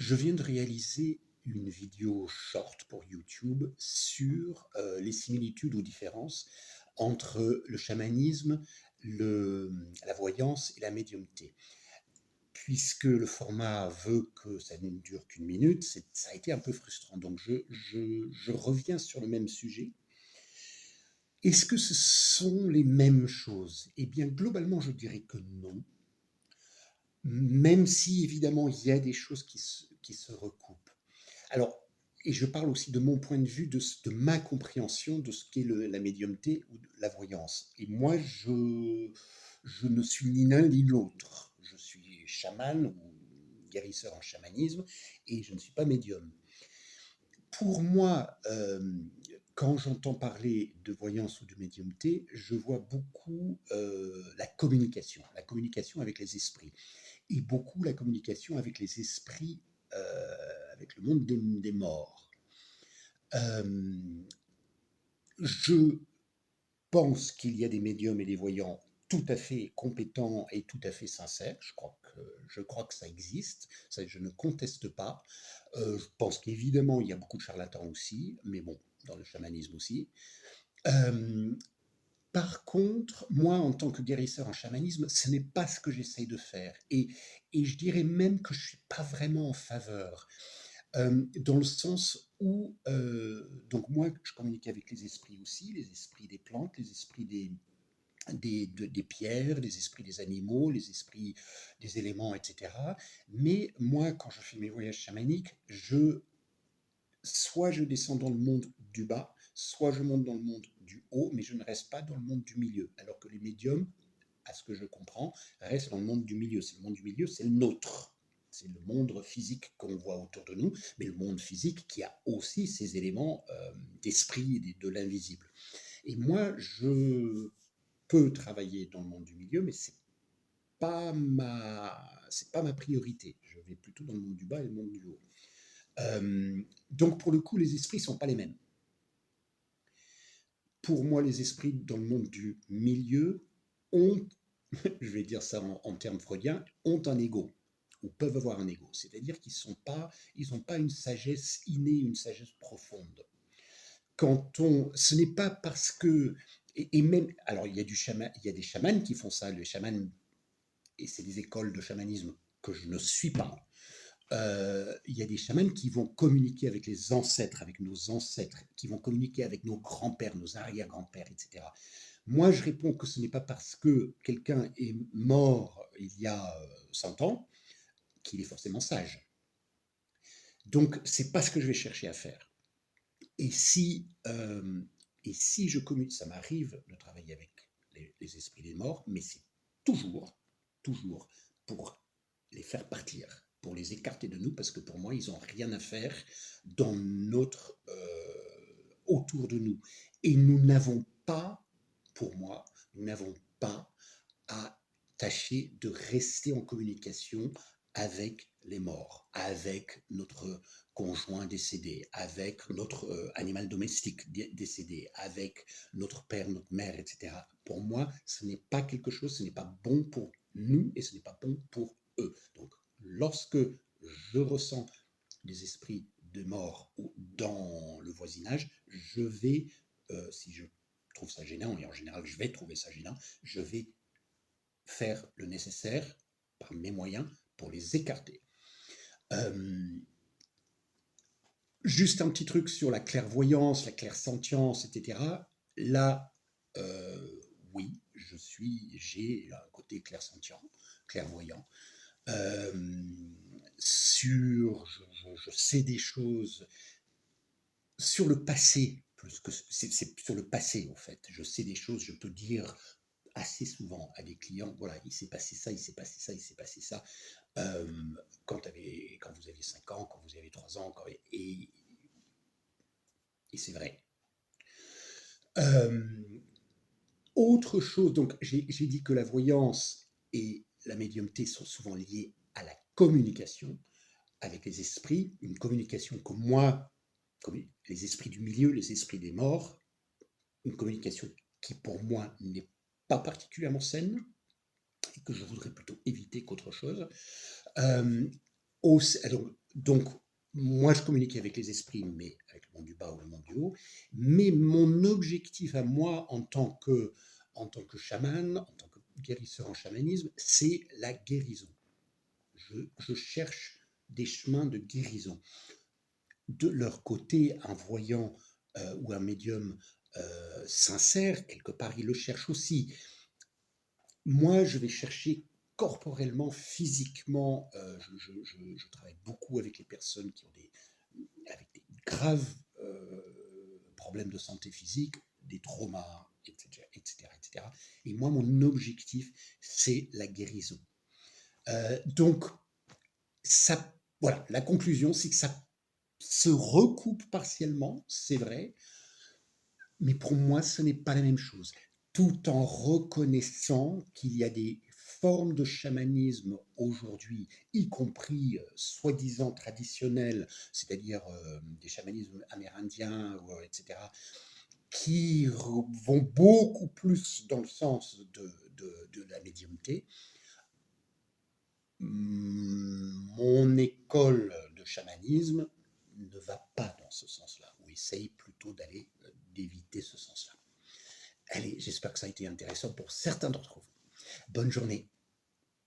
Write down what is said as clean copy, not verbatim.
Je viens de réaliser une vidéo short pour YouTube sur les similitudes ou différences entre le chamanisme, la voyance et la médiumnité. Puisque le format veut que ça ne dure qu'une minute, ça a été un peu frustrant. Donc je reviens sur le même sujet. Est-ce que ce sont les mêmes choses? Eh bien, globalement, je dirais que non. Même si, évidemment, il y a des choses qui se recoupent. Alors, et je parle aussi de mon point de vue, de ma compréhension de ce qu'est la médiumnité ou la voyance. Et moi, je ne suis ni l'un ni l'autre. Je suis chaman ou guérisseur en chamanisme et je ne suis pas médium. Pour moi, quand j'entends parler de voyance ou de médiumnité, je vois beaucoup la communication avec les esprits et beaucoup la communication avec les esprits, avec le monde des morts. Je pense qu'il y a des médiums et des voyants tout à fait compétents et tout à fait sincères. Je crois que ça existe, ça, je ne conteste pas. Je pense qu'évidemment, il y a beaucoup de charlatans aussi, mais bon, dans le chamanisme aussi. Euh, Par contre, moi, en tant que guérisseur en chamanisme, ce n'est pas ce que j'essaye de faire. Et je dirais même que je ne suis pas vraiment en faveur. Dans le sens où, donc moi, je communique avec les esprits aussi, les esprits des plantes, les esprits des pierres, les esprits des animaux, les esprits des éléments, etc. Mais moi, quand je fais mes voyages chamaniques, soit je descends dans le monde du bas, soit je monte dans le monde du haut, mais je ne reste pas dans le monde du milieu. Alors que les médiums, à ce que je comprends, restent dans le monde du milieu. C'est le monde du milieu, c'est le nôtre. C'est le monde physique qu'on voit autour de nous, mais le monde physique qui a aussi ces éléments d'esprit et de l'invisible. Et moi, je peux travailler dans le monde du milieu, mais c'est pas ma priorité. Je vais plutôt dans le monde du bas et le monde du haut. Donc pour le coup, les esprits sont pas les mêmes. Pour moi, les esprits dans le monde du milieu ont, je vais dire ça en termes freudiens, ont un ego ou peuvent avoir un ego. C'est-à-dire qu'ils n'ont pas une sagesse innée, une sagesse profonde. Ce n'est pas parce que, et même, alors il y a des chamans qui font ça, les chamans, et c'est des écoles de chamanisme que je ne suis pas. Il y a des chamans qui vont communiquer avec les ancêtres, avec nos ancêtres, qui vont communiquer avec nos grands-pères, nos arrière-grands-pères, etc. Moi, je réponds que ce n'est pas parce que quelqu'un est mort il y a 100 ans qu'il est forcément sage. Donc, c'est pas ce que je vais chercher à faire. Et si je communique, ça m'arrive de travailler avec les esprits des morts, mais c'est toujours, toujours pour les faire partir, pour les écarter de nous, parce que pour moi, ils n'ont rien à faire dans autour de nous. Et nous n'avons pas, pour moi, nous n'avons pas à tâcher de rester en communication avec les morts, avec notre conjoint décédé, avec notre animal domestique décédé, avec notre père, notre mère, etc. Pour moi, ce n'est pas quelque chose, ce n'est pas bon pour nous et ce n'est pas bon pour eux. Donc, lorsque je ressens des esprits de mort dans le voisinage, je vais, si je trouve ça gênant, et en général je vais trouver ça gênant, je vais faire le nécessaire par mes moyens pour les écarter. Juste un petit truc sur la clairvoyance, la clairsentience, etc. Là, oui, j'ai un côté clairsentient, clairvoyant. Je sais des choses sur le passé, plus que c'est sur le passé en fait. Je sais des choses, je peux dire assez souvent à des clients, voilà, il s'est passé ça, il s'est passé ça, il s'est passé ça, quand vous aviez 5 ans, quand vous avez 3 ans, et c'est vrai. Autre chose, donc j'ai dit que la voyance et la médiumnité sont souvent liées à la communication avec les esprits, une communication que moi, comme les esprits du milieu, les esprits des morts, une communication qui pour moi n'est pas particulièrement saine, et que je voudrais plutôt éviter qu'autre chose. Donc, Donc, moi, je communique avec les esprits, mais avec le monde du bas ou le monde du haut. Mais mon objectif à moi, en tant que chaman, en tant que guérisseur en chamanisme, c'est la guérison. Je cherche des chemins de guérison. De leur côté, un voyant ou un médium sincère, quelque part, il le cherche aussi. Moi, je vais chercher corporellement, physiquement. Je travaille beaucoup avec les personnes qui ont avec des graves problèmes de santé physique, des traumas, etc., etc., etc. Et moi, mon objectif, c'est la guérison. Donc, ça, voilà, la conclusion, c'est que ça se recoupe partiellement, c'est vrai, mais pour moi, ce n'est pas la même chose. Tout en reconnaissant qu'il y a des formes de chamanisme aujourd'hui, y compris soi-disant traditionnels, c'est-à-dire des chamanismes amérindiens, etc., qui vont beaucoup plus dans le sens de la médiumnité. Mon école de chamanisme ne va pas dans ce sens-là, ou essaye plutôt d'éviter ce sens-là. Allez, j'espère que ça a été intéressant pour certains d'entre vous. Bonne journée.